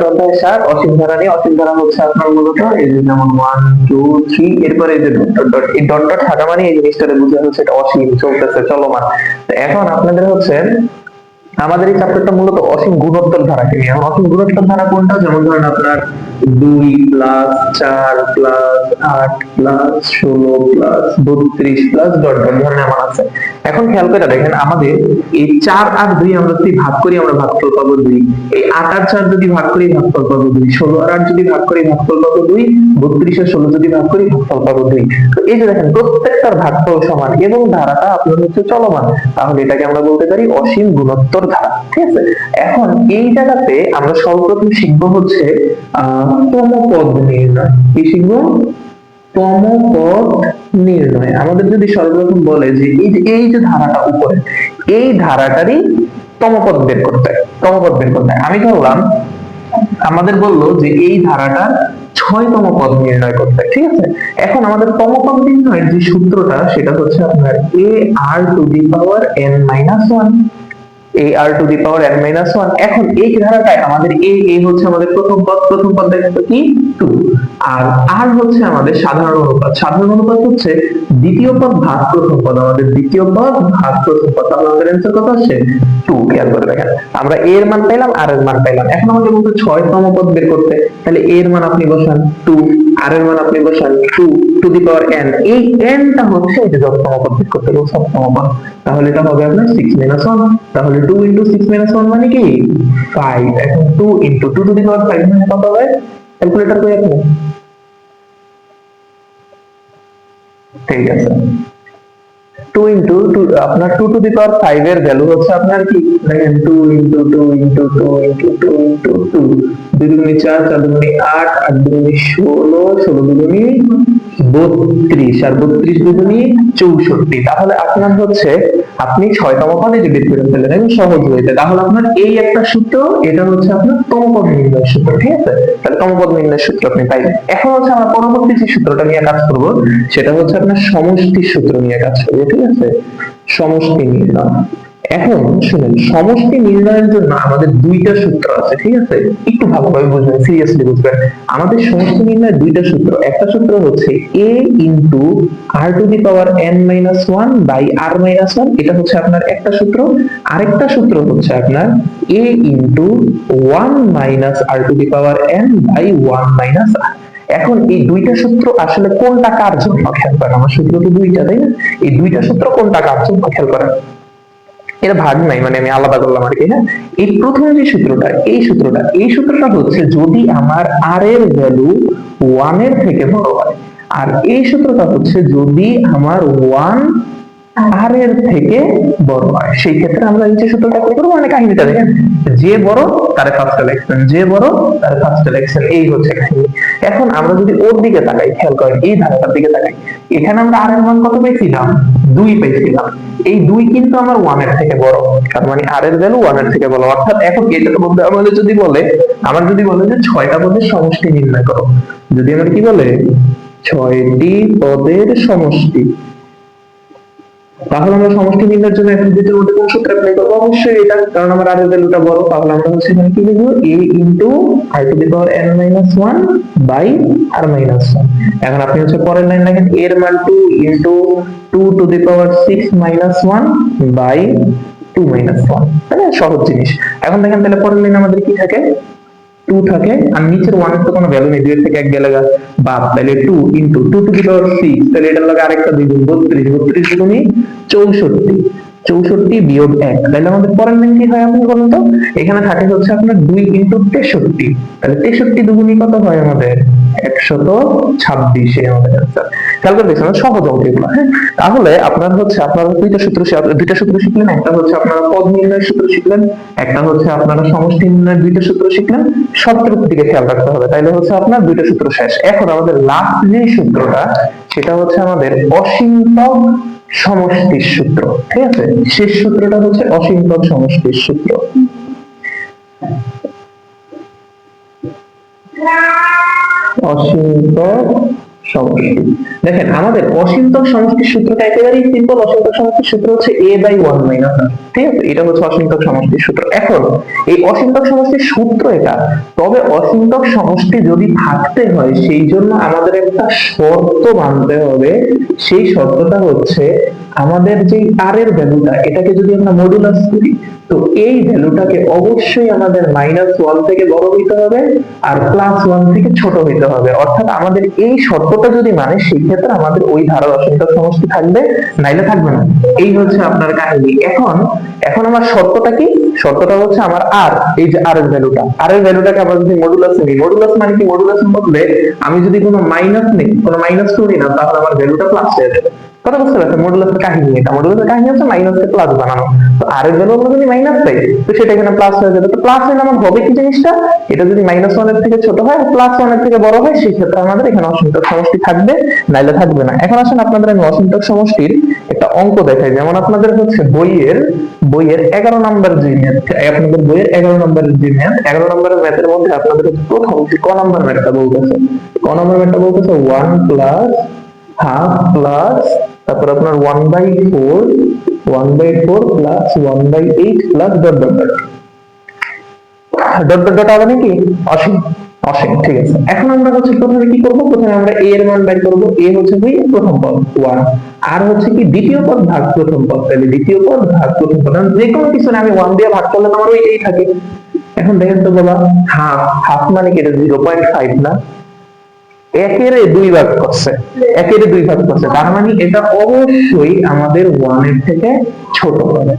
অধ্যায় 7 অসীম ধারা নিয়ে। অসীম ধারা হচ্ছে আপনার মূলত এই যে যেমন 1 2 3 এরপরে এই যে ডট ডট ডট, এই ডট ডট থাকা মানে এই জিনিসটাকে বোঝানো হচ্ছে এটা অসীম, চলতেছে, চলমান। তো এখন আপনাদের হচ্ছে আমাদের এই চ্যাপ্টারটা মূলত অসীম গুণোত্তর ধারাকে নিয়ে। এখন অসীম গুণোত্তর ধারা কোনটা? যেমন ধরেন আপনার 2 plus 4 plus 8 plus 16 plus 32 plus dot dot ধরনের আমার আছে। এখন খেয়াল করে দেখেন আমাদের এই 4 আর 2 আমরা যদি ভাগ করি আমরা ভাগফল পাবো 2, এই 8 আর 4 যদি ভাগ করি ভাগফল পাবো 2, 16 আর 8 যদি ভাগ করি ভাগফল পাবো 2, 32 আর 16 যদি ভাগ করি ভাগফল পাবো 2। তো এই যে দেখেন প্রত্যেকটার ভাগফল সমান এবং ধারাটা আপনার হচ্ছে চলমান, তাহলে এটাকে আমরা বলতে পারি অসীম গুণোত্তর ধারা। ঠিক আছে, এখন এই জায়গাতে আমরা সর্বপ্রথম শিখবো হচ্ছে তমপদ নির্ণয়। কি শিখবো? তমপদ নির্ণয়। আমাদের যদি সর্বপ্রথম বলে যে এই যে ধারাটা উপরে, এই ধারাটারই তমপদ বের করতে হয়, তমপদ বের করতে হয়। আমি ধরলাম আমাদের বললো যে এই ধারাটার 6তম পদ নির্ণয় করতে। ঠিক আছে, এখন আমাদের তমপদ নির্ণয়ের যে সূত্রটা সেটা হচ্ছে আপনার a r to the power n minus 1, আর to the power n minus 1। এখন এই ধারাটায় আমাদের a হচ্ছে আমাদের প্রথম পদ, প্রথম পদ দেখো কি 2, আর r হচ্ছে আমাদের সাধারণ অনুপাত, সাধারণ অনুপাত হচ্ছে দ্বিতীয় পদ ভাগ প্রথম পদ, আমাদের দ্বিতীয় পদ ভাগ প্রথম পদ, তাহলে আমাদের অ্যান্সার কত আসে 2। খেয়াল করে দেখেন আমরা a এর মান পাইলাম, r এর মান পাইলাম। এখন আমাদের বলতে 6তম পদ বের করতে, তাহলে a এর মান আপনি বসান 2, r এর মান আপনি বসান 2 টু দি পাওয়ার n। এই n টা হচ্ছে এই যে যততম পদ বের করতে গেলে সপ্তম পদ, তাহলে এটা হবে আপনার 6 minus 1। তাহলে 2 into 6 minus 1 মানে কি 5। এখন 2 into 2 to the power 5 মানে কত হবে? ক্যালকুলেটর কই আপনি? ঠিক আছে, 2 into 2 আপনার 2 to the power 5 এর ভ্যালু হচ্ছে আপনার কি দেখেন 2 into 2 into 2 into 2 into 2, 2 দুগুণে 4, 4 দুগুণে 8, 8 দুগুণে 16, 16 দুগুণে 32 আর 32 দুগুণে 64। তাহলে আপনার হচ্ছে আপনি 6তম পদে যে বের করে ফেললেন এবং সহজ হয়েছে। তাহলে আপনার এই একটা সূত্র, এটা হচ্ছে আপনার তমপদ নির্ণয়ের সূত্র। ঠিক আছে, তাহলে তমপদ নির্ণয়ের সূত্র আপনি পাইলেন। এখন হচ্ছে আমরা পরবর্তী যে সূত্রটা নিয়ে কাজ করব সেটা হচ্ছে আপনার সমষ্টির সূত্র নিয়ে কাজ করব। ঠিক আছে, সমষ্টি নির্ণয়। এখন শুনুন, সমষ্টি নির্ণয়ের জন্য আমাদের দুইটা সূত্র আছে। ঠিক আছে, একটু ভালোভাবে বুঝবেন, সিরিয়াসলি বুঝবেন। আমাদের সমষ্টি নির্ণয়ের দুইটা সূত্র, একটা সূত্র হচ্ছে a into r to the power n minus 1 by r minus 1, এটা হচ্ছে আপনার একটা সূত্র। আরেকটা সূত্র হচ্ছে আপনার a into 1 minus r to the power n by 1 minus r। এখন এই দুইটা সূত্র আসলে কোনটা কার জন্য খেয়াল করেন, আমার সূত্র তো দুইটা, তাই না? এই দুইটা সূত্র কোনটা কার জন্য খেয়াল করেন, এটা ভাগ নাই, মানে আমি আলাদা করলাম আর কি। হ্যাঁ, এই প্রথম যে সূত্রটা, এই সূত্রটা হচ্ছে যদি আমার r এর ভ্যালু 1 এর থেকে বড় হয়, আর এই সূত্রটা হচ্ছে যদি আমার 1 r এর থেকে বড় হয়, সেই ক্ষেত্রে আমরা নিচে সূত্রটা অ্যাপ্লাই করব। মানে কাহিনীটা দেখেন, যে বড় তার ফার্স্ট সিলেকশন, যে বড় তার ফার্স্ট সিলেকশন, এই হচ্ছে কাহিনী। এখন আমরা যদি ওর দিকে তাকাই, খেয়াল করেন এই ধারাটার দিকে তাকাই, এখানে আমরা r এর মান কত পেয়েছিলাম? 2 পেয়েছিলাম। এই 2 কিন্তু আমার 1 এর থেকে বড়, তার মানে r এর ভ্যালু 1 এর থেকে বড়। অর্থাৎ এখন এটা বলতে আমাদের যদি বলে যে 6টা পদের সমষ্টি নির্ণয় করো, যদি আমার কি বলে 6টি পদের সমষ্টি, তাহলে আমরা সমষ্টি নির্ণয়ের জন্য এখন দ্বিতীয় মধ্যে কোন সূত্র অ্যাপ্লাই করব? অবশ্যই এটা, কারণ আমার r এর ভ্যালুটা বড়। তাহলে আমরা হচ্ছে এখানে কি লিখব? a into r to the power n minus 1 by r minus 1। এখন আপনি হচ্ছে পরের লাইন দেখেন, a এর মান 2 into 2 to the power 6 minus 1 by 2 minus 1। তাহলে সহজ জিনিস। এখন দেখেন তাহলে পরের লাইন আমাদের কি থাকে? 2 থাকে, আর নিচের 1 এর তো কোনো ভ্যালু নেই, 2 এর থেকে 1 গেলে বাদ, তাহলে 2 ইনটু 2 টু দি পাওয়ার 6, তাহলে এটার লগে আরেকটা 2 গুণ 32, 32 গুণে 64, 64 বিয়োগ 1, তাহলে আমাদের পরের লাইন কি হয় আপনি বলুন তো? এখানে থাকে হচ্ছে আপনার 2 ইনটু 63, তাহলে 63 দুগুণে কত হয় আমাদের? 126 আমাদের आंसर। খেয়াল করে দেখুন সহজ অঙ্ক এগুলো। হ্যাঁ, তাহলে আপনার হচ্ছে আপনারা দুইটা সূত্র শিখলেন, একটা হচ্ছে আপনারা পদ নির্ণয়ের সূত্র শিখলেন, একটা হচ্ছে আপনারা সমষ্টি নির্ণয়ের দুইটা সূত্র শিখলেন। শর্তের দিকে খেয়াল রাখতে হবে, তাইলে হচ্ছে আপনার দুইটা সূত্র শেষ। এখন আমাদের লাস্ট যে সূত্রটা সেটা হচ্ছে আমাদের অসীমতম সমষ্টির সূত্র। ঠিক আছে, শেষ সূত্রটা হচ্ছে অসীমতম সমষ্টির সূত্র। অসীমতম সমষ্টি। দেখেন আমাদের অসীমতক সমষ্টির সূত্রটা একেবারেই সিম্পল। অসীমতক সমষ্টির সূত্র হচ্ছে a বাই 1 মাইনাস r, ঠিক আছে? এটা হচ্ছে অসীমতক সমষ্টির সূত্র। এখন এই অসীমতক সমষ্টির সূত্র এটা, তবে অসীমতক সমষ্টি যদি থাকতে হয় সেই জন্য আমাদের একটা শর্ত মানতে হবে। সেই শর্তটা হচ্ছে আমাদের যে r এর ভ্যালুটা, এটাকে যদি আমরা মডুলাস করি, তো এই ভ্যালুটাকে অবশ্যই আমাদের -1 থেকে বড় হইতে হবে আর +1 থেকে ছোট হইতে হবে। অর্থাৎ আমাদের এই শর্তটা যদি মানে, সেই ক্ষেত্রে আমাদের ওই ধারার অসীমতক সমষ্টি থাকবে, নাইলে থাকবে না। এই হচ্ছে আপনার কাহিনী। এখন এখন আমার শর্তটা কি? শর্তটা হচ্ছে আমার r, এই যে r এর ভ্যালুটা, r এর ভ্যালুটাকে আমরা যদি মডুলাস নিই, মডুলাস মানে কি? মডুলাসের মধ্যে আমি যদি কোনো মাইনাস নেই, কোনো -2 নিই না, তাহলে আমার ভ্যালুটা প্লাস হয়ে যাবে। কথা বুঝতে পারছেন? মডুলাসের কাহিনী এটা। মডুলাসের কাহিনী হচ্ছে মাইনাসকে প্লাস বানানো। তো r এর ভ্যালু আমরা যদি মাইনাস পাই, তো সেটা এখানে প্লাস হয়ে যাবে। তো প্লাস হলে আমার হবে কি জিনিসটা? এটা যদি -1 এর থেকে ছোট হয়, +1 এর থেকে বড় হয়, সেই ক্ষেত্রে আমাদের এখানে অসীমতক সমষ্টি থাকবে, নাইলে থাকবে না। এখন আসেন আপনাদের আমি অসীমতক সমষ্টির একটা অঙ্ক দেখাই। যেমন আপনাদের হচ্ছে বইয়ের 11 নম্বর যে ম্যাথ, আপনাদের বইয়ের 11 নম্বরের যে ম্যাথ, 11 নম্বরের ম্যাথের মধ্যে আপনাদের প্রথম যে ক নম্বর ম্যাথটা বলতেছে, ক নম্বর ম্যাথটা বলতেছে 1 প্লাস হাফ প্লাস, তারপর আপনার 1/4 plus 1/8 plus dot dot dot dot dot dot হবে নাকি? অসীম। অসীম, ঠিক আছে। এখন আমরা হচ্ছে প্রথমে কি করব? প্রথমে আমরা a এর মান বের করব। a হচ্ছে কি? প্রথম পদ 1, আর হচ্ছে কি? দ্বিতীয় পদ ভাগ প্রথম পদ। তাহলে দ্বিতীয় পদ ভাগ প্রথম পদ, যে কোনো কিছু না আমি 1 দিয়ে ভাগ করলে তো আমার ওইটাই থাকে। এখন দেখেন তো বাবা, হাফ হাফ মানে কি? এটা 0.5 না? একের 2 ভাগ করছে, একের 2 ভাগ করছে, তার মানে এটা অবশ্যই আমাদের 1 এর থেকে ছোট হবে।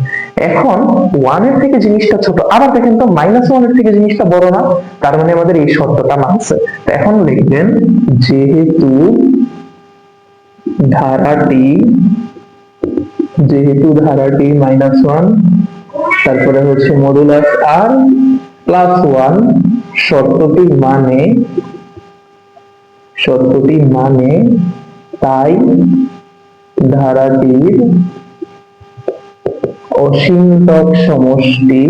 এখন 1 এর থেকে জিনিসটা ছোট, আবার দেখেন তো -1 এর থেকে জিনিসটা বড় না, তার মানে আমাদের এই শর্তটা মানছে। তো এখন লিখবেন, যেহেতু ধারাটি -1, তারপরে হচ্ছে মডুলাস r +1, শর্তটি মানে তাই ধারাটির অসীমতক সমষ্টি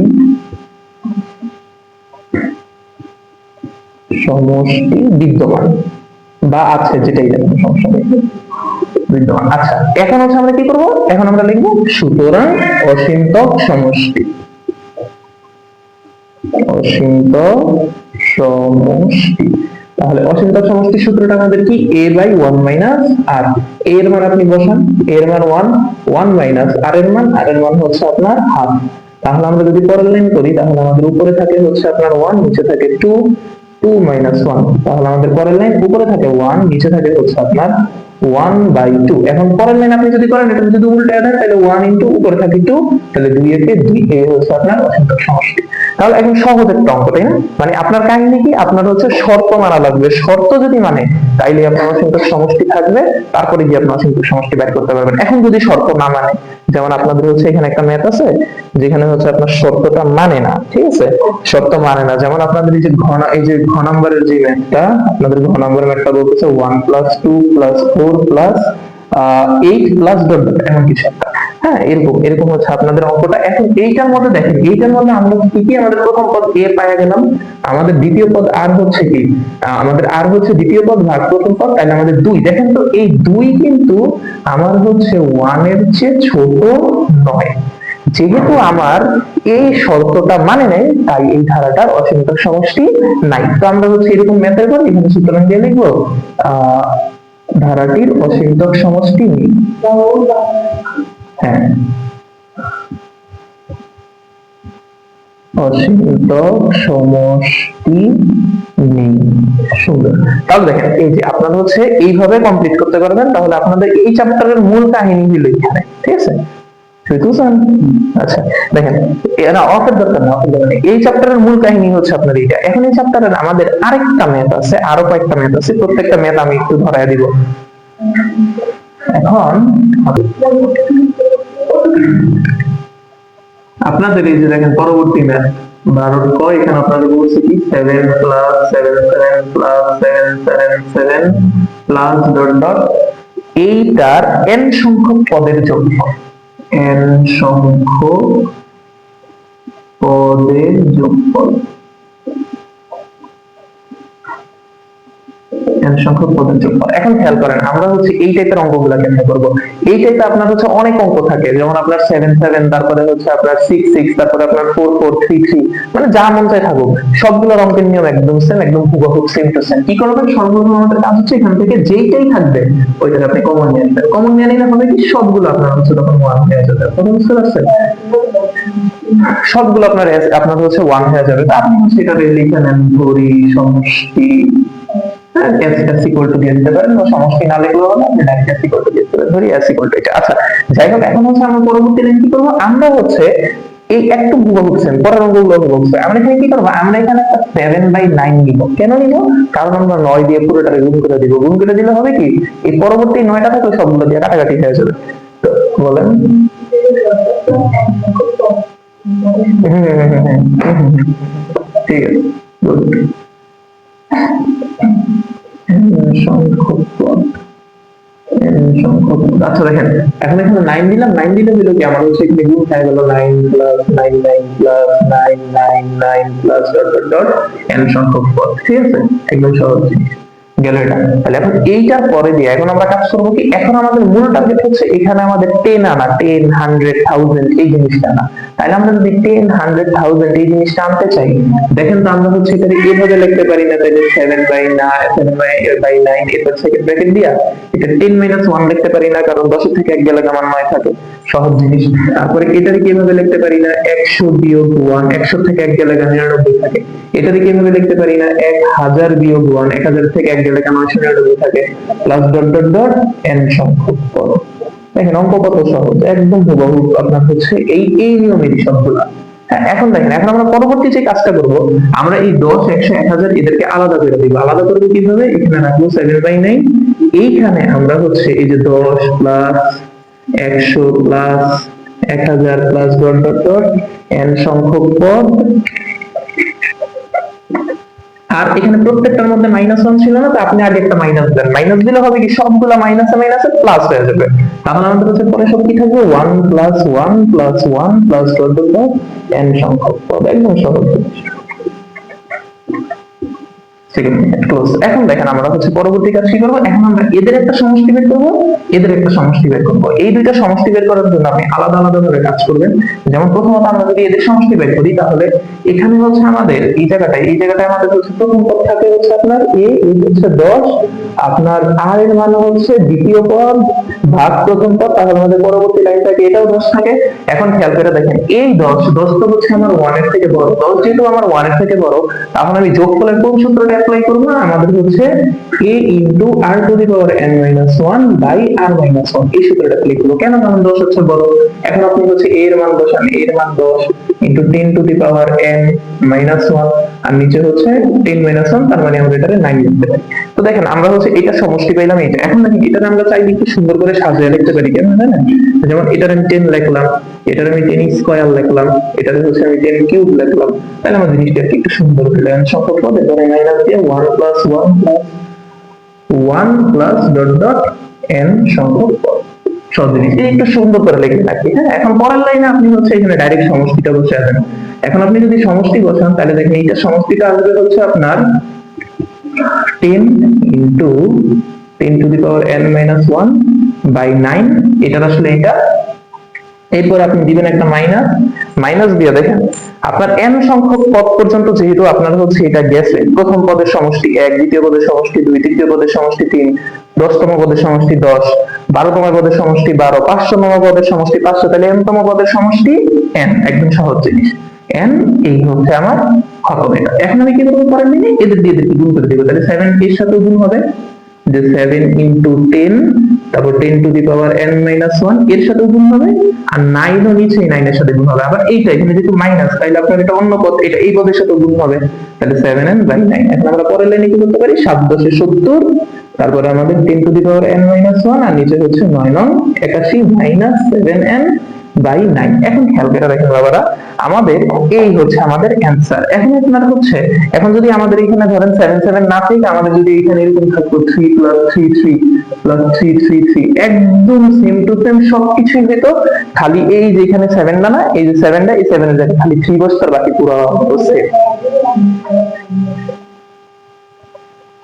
বিদ্যমান, বা আছে, যেটাই দেখুন, সমস্যা নেই, বিদ্যমান। আচ্ছা, এখন হচ্ছে আমরা কি করব? এখন আমরা লিখব সুতরাং অসীমতক সমষ্টি, তাহলে অসীমতক সমষ্টির সূত্রটা আমাদের কি? a by 1 minus r। a এর মান আপনি বসান, a এর মান 1 মাইনাস r এর মান হচ্ছে আপনার হাফ। তাহলে আমরা যদি পরের লাইন করি, তাহলে আমাদের উপরে থাকে হচ্ছে আপনার 1, নিচে থাকে 2 মাইনাস 1। তাহলে আমাদের পরের লাইন উপরে থাকে 1, নিচে থাকে হচ্ছে আপনার 1/2। এখন পরের লাইন আপনি যদি করেন, এটা যদি উল্টে দেন, তাহলে 1 ইনটু উপরে থাকে 2, তাহলে 2 একে 2, এই হচ্ছে আপনার অসীমতক সমষ্টি। তাহলে এখন সহজ একটা অঙ্ক, তাই না? মানে আপনার কাহিনী কি? আপনার হচ্ছে শর্ত মানা লাগবে। শর্ত যদি মানে, তাইলে আপনার অসীমতক সমষ্টি থাকবে, তারপরে গিয়ে আপনি অসীমতক সমষ্টি বের করতে পারবেন। এখন যদি শর্ত না মানে, যেমন আপনাদের হচ্ছে এখানে একটা ম্যাথ আছে যেখানে হচ্ছে আপনার শর্তটা মানে না, ঠিক আছে? শর্ত মানে না, যেমন আপনাদের এই যে ঘ নম্বরের যে ম্যাথটা, আপনাদের ঘ নম্বরের ম্যাথটা বলতেছে 1 + 2 + 4 + 8 প্লাস ডট ডট, এমন কিছু একটা। হ্যাঁ, এরকম হচ্ছে আপনাদের অঙ্কটা। এখন এইটার মধ্যে দেখেন, এইটার মধ্যে আমরা কি আমাদের প্রথম পদ a পাওয়া গেলাম, আমাদের দ্বিতীয় পদ r হচ্ছে কি? আমাদের r হচ্ছে দ্বিতীয় পদ ভাগ প্রথম পদ, তাহলে আমাদের 2। দেখেন তো এই 2 কিন্তু আমার হচ্ছে 1 এর চেয়ে ছোট নয়। যেহেতু আমার এই শর্তটা মানে নেই, তাই এই ধারাটার অসীমতক সমষ্টি নাই। তো আমরা হচ্ছে এরকম ম্যাথের পর এখানে সুতরাং দিয়ে লিখবো ধারাটির অসীমতক সমষ্টি নেই। হ্যাঁ, অসীমতক সমষ্টি নেই। সুন্দর। তাহলে দেখেন, এই যে আপনারা হচ্ছে এইভাবে কমপ্লিট করতে পারবেন। তাহলে আপনাদের এই চ্যাপ্টারের মূল কাহিনী হলো এখানে, ঠিক আছে? আচ্ছা, দেখেন, এরা অফের দরকার না, এই চ্যাপ্টারের মূল কাহিনী হচ্ছে আপনার এইটা। এখন এই চ্যাপ্টারের আমাদের আরেকটা ম্যাথ আছে, আরো কয়েকটা ম্যাথ আছে, প্রত্যেকটা ম্যাথ আমি একটু ধরায় দিব। এখন আপনাদের এই যে দেখেন পরবর্তী ম্যাথ 12 ক, এখানে আপনাদের বলছে কি 7 plus 77 plus 777 plus dot dot, এইটার n সংখ্যক পদের যোগফল, n সংখ্যক পদের যোগফল। n সংখ্যক পদের যোগফল। এখন খেয়াল করেন আমরা হচ্ছে এই টাইপের অঙ্কগুলো কেমনে করব। এই টাইপে আপনার হচ্ছে অনেক অঙ্ক থাকে, যেমন আপনার 7 7, তারপরে হচ্ছে আপনার 6 6, তারপরে আপনার 4 4 3 3, মানে যা মন চায় থাকুক, সবগুলোর অঙ্কের নিয়ম একদম সেম, একদম হুবহু সেম টু সেম। কি করবেন, সর্বপ্রথম আমাদের কাজ হচ্ছে এখান থেকে যেইটাই থাকবে ওইটাকে আপনি কমন নিয়ে নেবেন। কমন নিয়ে নিলে হবে কি, সবগুলো আপনার হচ্ছে তখন 1 হয়ে যাবে। কথা বুঝতে পারছেন? সবগুলো আপনার হচ্ছে 1 হয়ে যাবে। তো আপনি হচ্ছে এটা লিখে নেন, ধরি সমষ্টি, হ্যাঁ, s equal to দিয়ে দিতে পারেন, বা সমষ্টি না লিখলেও হবে, আপনি ডাইরেক্ট s equal to দিয়ে দিতে পারেন। ধরি s equal to এটা। আচ্ছা, যাই হোক, এখন হচ্ছে আমরা পরবর্তী লাইন কি করব, আমরা হচ্ছে এই একটু ভুল বুঝছেন, পরের অঙ্কগুলো ভুল বুঝছেন। আমরা এখানে কি করব, আমরা এখানে একটা 7/9 নিব। কেন নিব? কারণ আমরা 9 দিয়ে পুরোটাকে গুণ করে দিব। গুণ করে দিলে হবে কি, এই পরবর্তী 9টা থাকলে সবগুলো দিয়ে কাটাকাটি হয়ে যাবে। তো বলেন। ঠিক আছে, গুড। সংখ্যক পদ, সংখ্যক পদ। আচ্ছা দেখেন, এখন এখানে 9 দিলাম, 9 দিলে হলো কি, আমার হচ্ছে এখানে গুণ হয়ে গেল 9 plus 9 9 plus 9 9 9 plus dot dot dot n সংখ্যক পদ। ঠিক আছে, একদম সহজ জিনিস গেল এটা। তাহলে এখন এইটার পরে দিয়ে এখন আমরা কাজ করবো কি, এখন আমাদের মূল টার্গেট হচ্ছে এখানে আমাদের 10 আনা, 10 100 1000 এই জিনিসটা আনা। তাহলে আমরা যদি 10 100 1000 এই জিনিসটা আনতে চাই, দেখেন তো আমরা হচ্ছে এটাকে এইভাবে লিখতে পারি না, তাহলে 7/9 এরপর সেকেন্ড ব্র্যাকেট দিয়া এটা 10 1 লিখতে পারি না, কারণ 10 থেকে 1 গেলে আমার 9 থাকে, সহজ জিনিস। তারপরে এটাকে কিভাবে লিখতে পারি না, 100 বিয়োগ 1, 100 থেকে 1 গেলে 99 থাকে। এটাকে কিভাবে লিখতে পারি না, 1000 বিয়োগ 1, 1000 থেকে 1 গেলে 999 থাকে, plus dot dot dot n সংখ্যক পদ। দেখেন অঙ্ক কত সহজ, একদম হুবহু আপনার হচ্ছে এই নিয়মেরই সবগুলা। হ্যাঁ, এখন দেখেন, এখন আমরা পরবর্তী যে কাজটা করব, আমরা এই 10 100 1000 এদেরকে আলাদা করে দিব। আলাদা করব কিভাবে, এখানে রাখবো 7/9, এইখানে আমরা হচ্ছে এই যে 10 plus 100 plus 1000 plus dot dot dot n সংখ্যক পদ। আর এখানে প্রত্যেকটার মধ্যে -1 ছিল না, তো আপনি আগে একটা মাইনাস দেন। মাইনাস দিলে হবে কি, সবগুলা মাইনাসে মাইনাসে প্লাস হয়ে যাবে। তাহলে আমাদের কাছে পরে সব কি থাকবে, 1 plus 1 plus 1 plus dot dot dot n সংখ্যক পদ। একদম সহজ জিনিস। এখন দেখেন আমরা হচ্ছে পরবর্তী কাজ কি করবো, এখন আমরা এদের একটা সমষ্টি বের করবো, এদের একটা সমষ্টি বের করবো। এই দুইটা সমষ্টি বের করার জন্য আপনি আলাদা আলাদা ভাবে কাজ করবেন। যেমন প্রথমত আমরা যদি এদের সমষ্টি বের করি, তাহলে এখানে হচ্ছে আমাদের এই জায়গাটায় আমাদের হচ্ছে প্রথম পদ থাকে হচ্ছে আপনার এই হচ্ছে 10, আপনার r এর মান হচ্ছে দ্বিতীয় পদ ভাগ প্রথম পদ, তাহলে আমাদের পরবর্তী লাইন থাকে এটাও 10 থাকে। এখন খেয়াল করে দেখেন, এই 10 তো হচ্ছে আমার 1 এর থেকে বড়। 10 যেহেতু আমার 1 এর থেকে বড়, তখন আমি যোগফলের কোন সূত্রটা অ্যাপ্লাই করব, আমাদের হচ্ছে a into r to the power n minus 1 by r minus 1 এই সূত্রটা অ্যাপ্লাই করব। কেন, কারণ 10 হচ্ছে বড়। এখন আপনি হচ্ছে a এর মান বসান, a এর মান 10 into 10 to the power n minus 1, আর নিচে হচ্ছে 10 minus 1, তার মানে আমরা এটারে 9 লিখতে পারি। তো দেখেন আমরা হচ্ছে এটা সমষ্টি পাইলাম এটা। এখন দেখেন এটারে আমরা চাইলে একটু সুন্দর করে সাজিয়ে লিখতে পারি, কেন জানেন? যেমন এটারে আমি 10 লিখলাম, এটারে আমি 10 স্কয়ার লিখলাম, এটারে হচ্ছে আমি 10 কিউব লিখলাম। তাহলে আমাদের জিনিসটা একটু সুন্দর করে লিখলাম। সংখ্যক পদ এবারে মাইনাস দিয়ে 1 plus 1 plus dot dot n সংখ্যক পদ। সব জিনিস একটু সুন্দর করে লিখে রাখি। হ্যাঁ, এখন পরের লাইনে আপনি হচ্ছে এখানে ডাইরেক্ট সমষ্টিটা বসাবেন। এখন আপনি যদি সমষ্টি বসান, তাহলে দেখেন এইটা সমষ্টিটা আসবে হচ্ছে আপনার 10 into 10 to the power n minus 1 by 9, এটা আসলে এটা। এরপর আপনি দিবেন একটা মাইনাস দিয়ে দেখেন আপনার n সংখ্যক পদ পর্যন্ত যেহেতু আপনার হচ্ছে এটা গেছে, প্রথম পদের সমষ্টি 1, দ্বিতীয় পদের সমষ্টি 2, তৃতীয় পদের সমষ্টি 3, 10তম পদের সমষ্টি 10, 12তম পদের সমষ্টি 12, 500তম পদের সমষ্টি 500, তাহলে n তম পদের সমষ্টি n। একদম সহজ জিনিস, n এই হচ্ছে আমার খতম এটা। এখন আমি কি করব, পরের দিনে এদের দিয়ে গুণ করে দেব। তাহলে 7 এর সাথে গুণ হবে, যে 7 into 10, তারপর 10 to the power n minus 1 এর সাথে গুণ হবে, আর 9 ও নিচে 9 এর সাথে গুণ হবে। আবার এইটা এখানে যেহেতু মাইনাস, তাহলে আপনার এটা অন্য পদ, এটা এই পদের সাথে গুণ হবে, তাহলে 7n by 9। এখন আমরা পরের লাইনে কি করতে পারি, 7 10 70, তারপরে আমাদের 10 to the power n minus 1, আর নিচে হচ্ছে 9 9 81 minus 7n by 9। এখন খেয়াল করে দেখেন বাবারা, আমাদের এই হচ্ছে আমাদের অ্যানসার। এখন আপনার হচ্ছে, এখন যদি আমাদের এখানে ধরেন 7 7 না থেকে আমাদের যদি এখানে এরকম থাকতো 3 plus 3 3 plus 3 3 3, একদম সেম টু সেম সবকিছুই হতো, খালি এই যে এখানে 7 না, এই যে 7টা, এই 7 এর জায়গায় খালি 3 বসতো, আর বাকি পুরো সেম।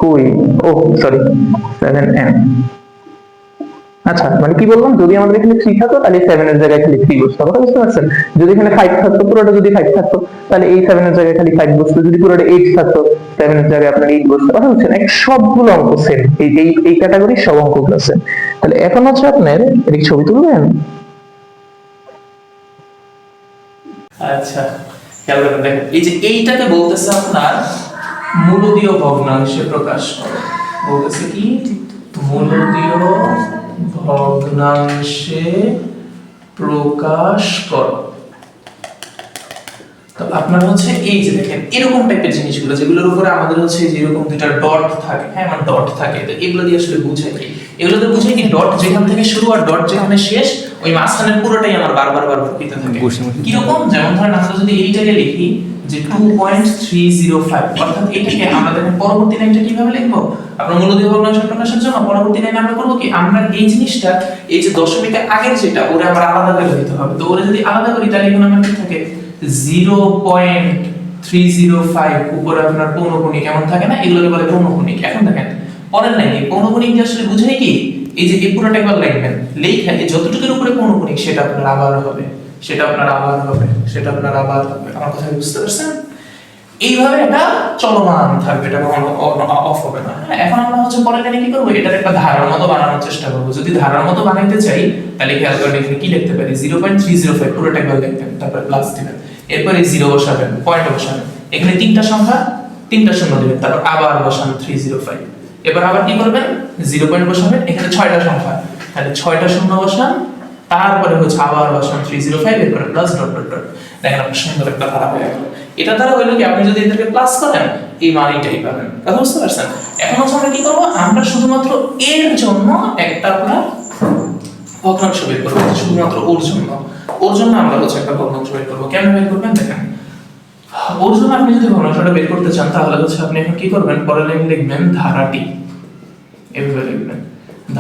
কই ও সরি 7n। আচ্ছা মানে কি বললাম, যদি আমাদের এখানে 3 থাকতো তাহলে 7 এর জায়গায় খালি 3 বসতো, কথা বুঝতে পারছেন? যদি এখানে 5 থাকতো, পুরোটা যদি 5 থাকতো তাহলে এই 7 এর জায়গায় খালি 5 বসতো, যদি পুরোটা 8 থাকতো 7 এর জায়গায় আপনার 8 বসতো, কথা বুঝছেন? এক সবগুলো অঙ্ক সেম, এই ক্যাটাগরির সব অঙ্কগুলো সেম। তাহলে এখন হচ্ছে আপনার এর ছবি তুলবেন। আচ্ছা খেয়াল করেন, দেখেন এই যে এইটাকে বলতেছে আপনার মূলদীয় ভগ্নাংশে প্রকাশ করো। বলতেছে কি মূলদীয় ভগ্নাংশে প্রকাশ করো। তো আপনার হচ্ছে এই যে দেখেন এরকম টাইপের জিনিসগুলো যেগুলোর উপরে আমাদের হচ্ছে যেরকম দুইটা ডট থাকে, হ্যাঁ মানে ডট থাকে, তো এগুলো দিয়ে আসলে বুঝাই কি, এগুলো দিয়ে বুঝাই কি ডট যেখান থেকে শুরু আর ডট যেখানে শেষ ওই মাঝখানের পুরোটাই আমার বারবার দিতে থাকে। কি রকম, যেমন ধরেন আমরা যদি এইটাকে লিখি যে 2.305, অর্থাৎ এটাকে আমরা দেখেন পরবর্তী লাইনটা কিভাবে লিখবো, আপনার মূলদীয় ভগ্নাংশ প্রকাশের জন্য পরবর্তী লাইনে আমরা করব কি, আমরা এই জিনিসটা এই যে দশমিকের আগের যেটা ওরে আমরা আলাদা করে দিতে হবে। তো ওরে যদি আলাদা করি তাহলে এখানে আমার কি থাকে 0.305 উপরে আপনার পৌনঃপুনিক কেমন থাকে না, এগুলোকে বলে পৌনঃপুনিক। এখন দেখেন পরের লাইনে পৌনঃপুনিক দিয়ে আসলে বুঝাই কি, এই যে এই পুরোটা একবার লিখবেন, লেখা এই যতটুকুর উপরে পৌনঃপুনিক সেটা আপনার আবার হবে, সেটা আপনার আবার হবে, সেটা আপনার আবার হবে। আমার কথা বুঝতে পারছেন? এইভাবে এটা চলমান থাকবে, এটা কখনো অফ হবে না। এখন আমরা হচ্ছে পরের লাইনে কি করব, এটার একটা ধারার মতো বানানোর চেষ্টা করব। যদি ধারার মতো বানাইতে চাই তাহলে খেয়াল করেন এখানে কি লিখতে পারি, 0.305 পুরোটা একবার লিখবেন, তারপর প্লাস দিবেন, এরপরে 0 বসাবেন, পয়েন্ট বসাবেন, এখানে তিনটা সংখ্যা তিনটা শূন্য দিবেন, তারপর আবার বসান 305, এবার আবার কি করবেন 0 পয়েন্ট বসাবেন, এখানে 6টা সংখ্যা তাহলে 6টা শূন্য বসান, তারপরে হচ্ছে আবার বসান 305, এরপরে প্লাস ডট ডট ডট। দেখেন আপনার সুন্দর একটা ধারা হয়ে গেল। এটা দ্বারা হইলো কি, আপনি যদি এদেরকে প্লাস করেন এই মানটাই পাবেন, কথা বুঝতে পারছেন? এখন হচ্ছে আমরা কি করব, আমরা শুধুমাত্র এর জন্য একটা আপনার ভগ্নাংশ বের করব, শুধুমাত্র ওর জন্য আমরা হচ্ছে একটা ভগ্নাংশ বের করব। কেমন বের করবেন দেখেন, ওর জন্য আপনি যদি ভগ্নাংশটা বের করতে চান তাহলে হচ্ছে আপনি এখন কি করবেন, পরের লাইনে লিখবেন ধারাটি, এভাবে লিখবেন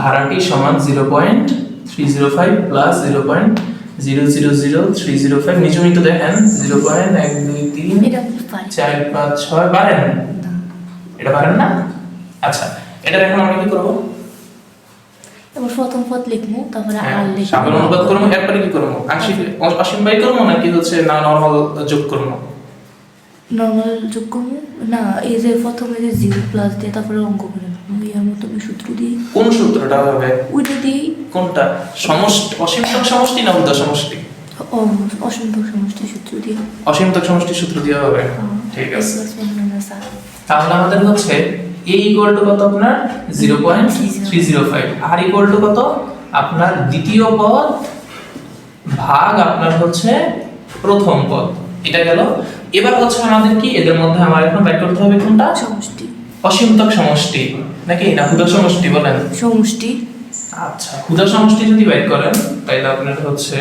ধারাটি সমান 0.305 প্লাস 0.000305, নিচে তো দেখেন 0.12345 পারেন, এটা পারেন না? আচ্ছা এটা এখন আমরা কি করব, এবার প্রথম পদ লিখবো, তারপরে আর লিখবো, সাধারণ অনুপাত করব, এরপরে কি করব, আংশিক অসীম বাই করব নাকি হচ্ছে না নরমাল যোগ করব? নরমাল যোগ করবো না, এই যে প্রথমে যে 0 প্লাস দিয়ে তারপরে অঙ্ক করে নেবো, এর মতো সূত্র দিয়ে। কোন সূত্রটা হবে? ওইটা দিয়ে। কোনটা, সমষ্টি অসীমতক সমষ্টি না উর্ধ্ব সমষ্টি? অসীমতক সমষ্টি সূত্র দিয়ে। অসীমতক সমষ্টি সূত্র দিয়ে হবে, ঠিক আছে। তাহলে আমাদের হচ্ছে a ইকুয়াল টু কত আপনার 0.305, আর ইকুয়াল টু কত আপনার দ্বিতীয় পদ ভাগ আপনার হচ্ছে প্রথম পদ, এটা গেল। এবার হচ্ছে আমাদের কি এদের মধ্যে আমার এখন বের করতে হবে কোনটা, সমষ্টি, অসীমতক সমষ্টি নাকি না ক্ষুদ্র সমষ্টি বলেন? সমষ্টি। আচ্ছা ক্ষুদ্র সমষ্টি যদি বের করেন তাহলে আপনার হচ্ছে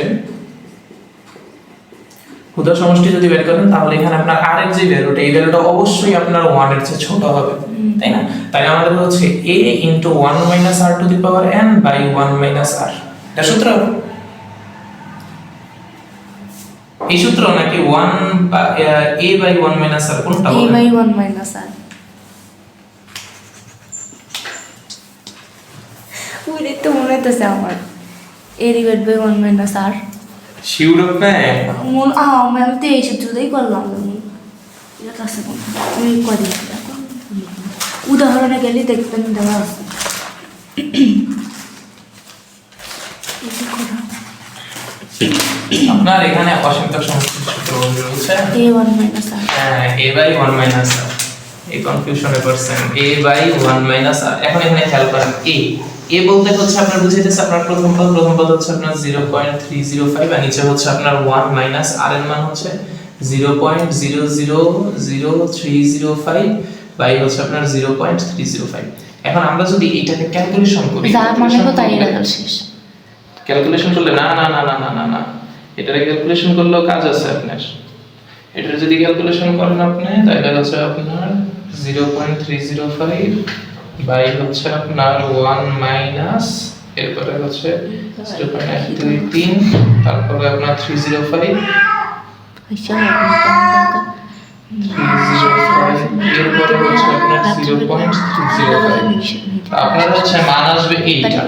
ক্ষুদ্র সমষ্টি যদি বের করেন তাহলে এখানে আপনার r এর যে ভ্যালুটা, এই ভ্যালুটা অবশ্যই আপনার 1 এর চেয়ে ছোট হবে, তাই না? তাই আমাদের হচ্ছে a * 1 - r to the power n by 1 - r, এটা সূত্র। এই সূত্র নাকি 1 a বাই 1 - r কোনটা হবে? a by 1 - r। ওরে তো মনে হইতেছে আমার a divide by 1 - r। Sure আপনি? আমি তো এই সূত্রটাই করলাম, এটা কাছে আমি করি উদাহরণে গেলে দেখবেন দেওয়া আছে। আপনার এখানে অসীমতক সমষ্টির সূত্র রয়েছে a1 - r। হ্যাঁ a বাই 1 - r, এই কনফিউশনে পড়ছেন a বাই 1 - r। এখন এখানে খেয়াল করেন a বলতে হচ্ছে আপনার বুঝাইতেছে আপনার প্রথম পদ হচ্ছে আপনার 0.305 আর নিচে হচ্ছে আপনার 1 মাইনাস r এর মান হচ্ছে 0.000305 বাই হচ্ছে আপনার 0.305। এখন আমরা যদি এইটাকে ক্যালকুলেশন করি, যা মানে তো তাই রেজাল্ট শেষ। ক্যালকুলেশন করলে না না না না না না না এটারে ক্যালকুলেশন করলেও কাজ আছে আপনার। এটারে যদি ক্যালকুলেশন করেন আপনি তাহলে হচ্ছে আপনার 0.305 বাই হচ্ছে আপনার 1 মাইনাস এরপরে হচ্ছে 0.123 তারপরে আপনার 305 আচ্ছা আপনি 305 এরপরে হচ্ছে আপনার 0.305 আপনার হচ্ছে মান আসবে এইটা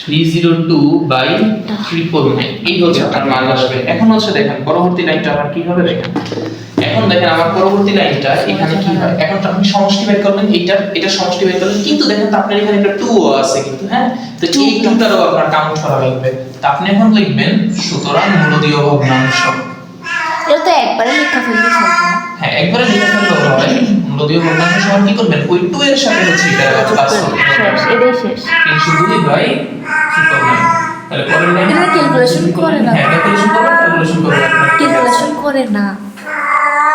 302/349 এই হচ্ছে আপনার মান আসবে। এখন হচ্ছে দেখেন পরবর্তী লাইনটা আমার কি হবে দেখেন। এখন দেখেন আমার পরবর্তী লাইনটা এখানে কি হয়, এখন তো আপনি সমষ্টি বের করলেন, এটা সমষ্টি বের করলেন, কিন্তু দেখেন তো আপনার এখানে একটা 2 আছে কিন্তু, হ্যাঁ, তো এই 2টারও আপনার কাউন্ট করা লাগবে। তো আপনি এখন লিখবেন সুতরাং মূলদীয় ভগ্নাংশ। এটা তো একবারে লেখা ফেললে চলবে না। হ্যাঁ, একবারে লিখে ফেললেও হয়। মূলদীয় ভগ্নাংশ সমান কি করবেন, ওই 2 এর সাথে হচ্ছে এটা প্লাস করবেন, শেষ, এটাই শেষ। 302/349। তাহলে পরের লাইন এটা ক্যালকুলেশন করে না। হ্যাঁ, ক্যালকুলেশন করবেন, ক্যালকুলেশন করবেন আপনার ক্যালকুলেশন করে না,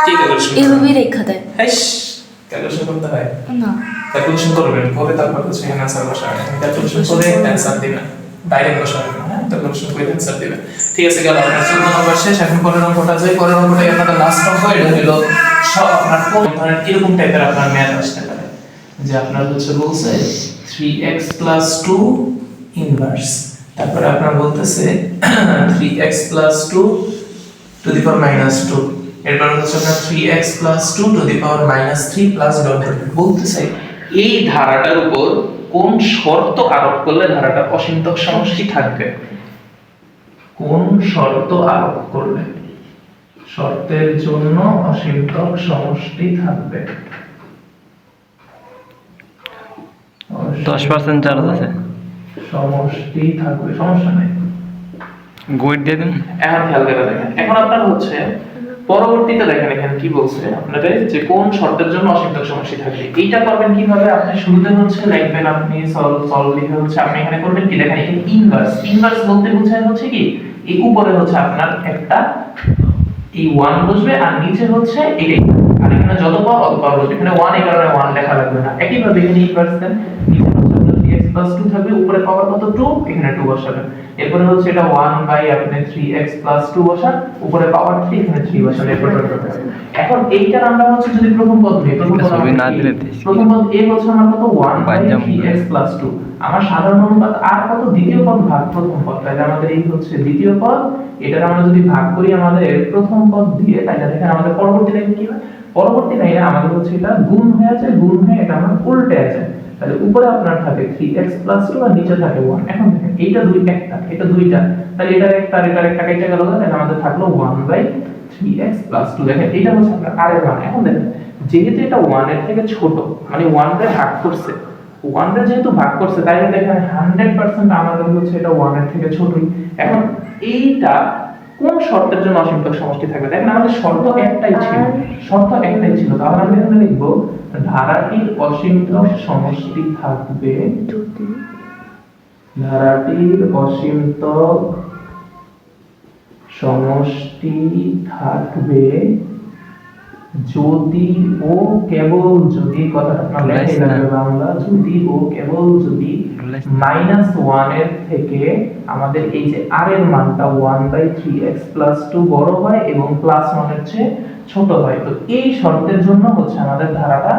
কি ক্যালকুলেশন এভাবেই রেখা দেয় হাইশ ক্যালকুলেশন করতে হয় না। ক্যালকুলেশন করবেন করে তারপর হচ্ছে এখানে অ্যানসার বসাবেন, ক্যালকুলেশন করে অ্যানসার দিবেন, ডাইরেক্ট বসাবেন না, হ্যাঁ, ক্যালকুলেশন করে অ্যানসার দিবেন। ঠিক আছে, গেল আপনার 14 নম্বর শেষ। এখন পরের অঙ্কটা যাই। পরের অঙ্কটাই আপনাদের লাস্ট অঙ্ক। এটা হলো সব আপনার কোন ধরনের এরকম টাইপের আপনার ম্যাথ আসতে পারে, যে আপনার হচ্ছে বলছে 3x + 2 ইনভার্স, তারপরে আপনার বলতেছে 3x + 2 টু দি পাওয়ার -2, এরপর হচ্ছে আপনার 3x + 2 to the power -3 plus dot dot. বলতেছে এই ধারাটার উপর কোন শর্ত আরোপ করলে ধারাটা অসীমতক সমষ্টি থাকবে। কোন শর্ত আরোপ করলে শর্তের জন্য অসীমতক সমষ্টি থাকবে। 10% চার্জ আছে, সমষ্টি থাকবে, সমস্যা নাই। গোয়েট দিয়ে দিন। এখন খেয়াল করে দেখেন, এখন আপনার হচ্ছে পরবর্তীতে দেখেন এখানে কি বলছে আপনাদের, যে কোন শর্তের জন্য অসীমতক সমষ্টি থাকবে। এইটা করবেন কিভাবে, আপনি শুরুতে হচ্ছে লিখবেন, আপনি সলভ লিখে হচ্ছে আপনি এখানে করবেন কি, দেখেন এখানে ইনভার্স বলতে বোঝায় হচ্ছে কি, এই উপরে হচ্ছে আপনার একটা এই 1 বসবে আর নিচে হচ্ছে এটাই, আর এখানে যত পাওয়ার অত পাওয়ার বসবে। এখানে 1 এই কারণে 1 লেখা লাগবে না। একইভাবে এখানে ইনভার্স দেন, নিচে হচ্ছে আপনার 3x + 2 থাকবে, উপরে পাওয়ার কত 2, এখানে 2 বসাবেন। এরপরে হচ্ছে এটা 1/আপনি 3x + 2 বসান, উপরে পাওয়ার 3, এখানে 3 বসান। এখন এইটার আমরা হচ্ছে যদি প্রথম পদ নিই, প্রথম পদ না দিলে প্রথম পদ a হচ্ছে আমার কত 1/3x + 2, আমার সাধারণ অনুপাত আর কত, দ্বিতীয় পদ ভাগ প্রথম পদ, তাহলে আমাদের এই হচ্ছে দ্বিতীয় পদ, এটার আমরা যদি ভাগ করি আমাদের প্রথম পদ দিয়ে, তাহলে দেখেন আমাদের পরবর্তী লাইনে কি হয়, পরবর্তী লাইনে আমাদের হচ্ছে এটা গুণ হয়ে যায়, গুণ হয়ে এটা আমার উল্টে আছে, তাহলে উপরে আপনার থাকে 3x + 2 আর নিচে থাকে 1। এখন দেখেন এইটা একটা, এটা দুইটা, তাহলে এটার একটা আর এটার একটা কেটে গেল, তাহলে আমাদের থাকলো 1/3x + 2। দেখেন এটা হচ্ছে আপনার r এর মান। এখন দেখেন যেহেতু এটা 1 এর থেকে ছোট, মানে 1 রে ভাগ করছে, 1 রে যেহেতু ভাগ করছে, তাই দেখেন 100% আমাদের হচ্ছে এটা 1 এর থেকে ছোটই। এখন এইটা কোন শর্তের জন্য অসীমতক সমষ্টি থাকবে, দেখেন আমাদের শর্ত একটাই ছিল, তাহলে আমরা এখানে লিখব ধারাটির অসীমতক সমষ্টি থাকবে, ধারাটির অসীমতক সমষ্টি থাকবে যদি ও কেবল যদি, কথাটা আপনার লেখাই লাগবে বাংলা, যদি ও কেবল যদি -1 এর থেকে আমাদের এই যে r এর মানটা 1/3x + 2 বড় হয় এবং +1 এর চেয়ে ছোট হয়, তো এই শর্তের জন্য হচ্ছে আমাদের ধারাটা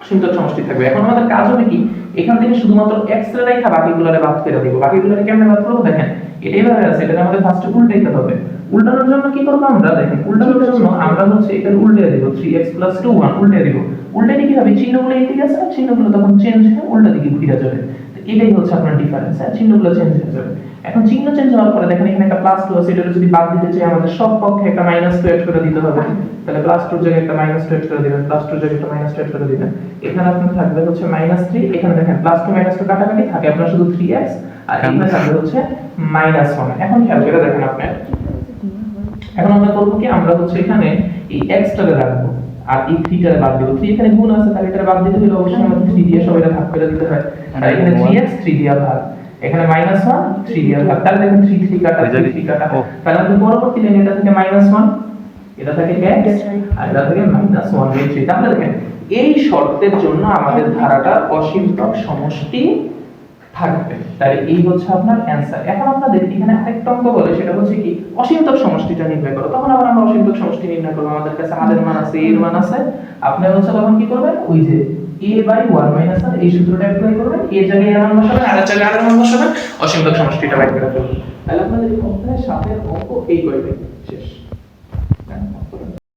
অসীমতক সমষ্টি থাকবে। এখন আমাদের কাজ হবে কি, এখান থেকে শুধুমাত্র x এর রেখা বাকিগুলোরে বাদ করে দিব। বাকিগুলোরে কেমনে বাদ করব, দেখেন এটা এইভাবে আছে, এটা আমাদের ফার্স্ট উল্টাইতে হবে। উল্টানোর জন্য কি করব আমরা, দেখেন উল্টানোর জন্য আমরা হচ্ছে এটা উল্টে দেব, 3x + 2 1 উল্টে দিব। উল্টে কি হবে, চিহ্নগুলো এই দিকে আছে না, চিহ্নগুলো তখন চেঞ্জ হয়ে উল্টা দিকে ঘুরে যাবে, তো এটাই হচ্ছে আপনার ডিফারেন্স, হ্যাঁ, চিহ্নগুলো চেঞ্জ হয়ে যাবে। এখন চিহ্ন চেঞ্জ হওয়ার পরে দেখেন এখানে একটা +2 আছে, এটা যদি বাদ দিতে চাই আমাদের সব পক্ষে একটা -2 এড করে দিতে হবে, তাহলে +2 জায়গায় একটা -2 এড করে দিবেন, +2 জায়গায় একটা -2 এড করে দিবেন। এখানে আপনার থাকবে হচ্ছে -3, এখানে দেখেন +2 -2 কাটাকাটি থাকে, আপনার শুধু 3x, আর এখানে থাকবে হচ্ছে -1। এখন খেয়াল করে দেখেন আপনি, এখন আমরা করব কি, আমরা হচ্ছে এখানে এই x টাকে রাখবো আর এই 3 টাকে বাদ দেব। 3 এখানে গুণ আছে, তাহলে এটা বাদ দিতে হলে অবশ্যই আমাদের 3 দিয়ে সবাইটা ভাগ করে দিতে হয়, আর এখানে 3x 3 দিয়ে ভাগ, এখানে -1 3 দিয়ে ভাগ, তাহলে দেখেন 3 3 কাটা 3 কাটা, তাহলে আমাদের পরবর্তী লাইনে এটা থেকে -1, এটা থেকে x আর এটা থেকে -1/3। তাহলে দেখেন এই শর্তের জন্য আমাদের ধারাটা অসীমতক সমষ্টি থাকবে, তাহলে এই হচ্ছে আপনার অ্যানসার। এখন আপনাদের এখানে আরেকটা অঙ্ক বলে, সেটা হচ্ছে কি অসীমতক সমষ্টিটা নির্ণয় করো। তখন আবার আমরা অসীমতক সমষ্টি নির্ণয় করব, আমাদের কাছে r এর মান আছে, a এর মান আছে, আপনি হচ্ছে তখন কি করবেন, ওই যে a/1 - r এই সূত্রটা অ্যাপ্লাই করবেন, a জায়গায় এর মান বসাবেন, r জায়গায় r এর মান বসাবেন, অসীমতক সমষ্টিটা বের করে ফেলবেন। তাহলে আপনাদের এই অঙ্কের সাথে অঙ্ক এই কয়টা শেষ।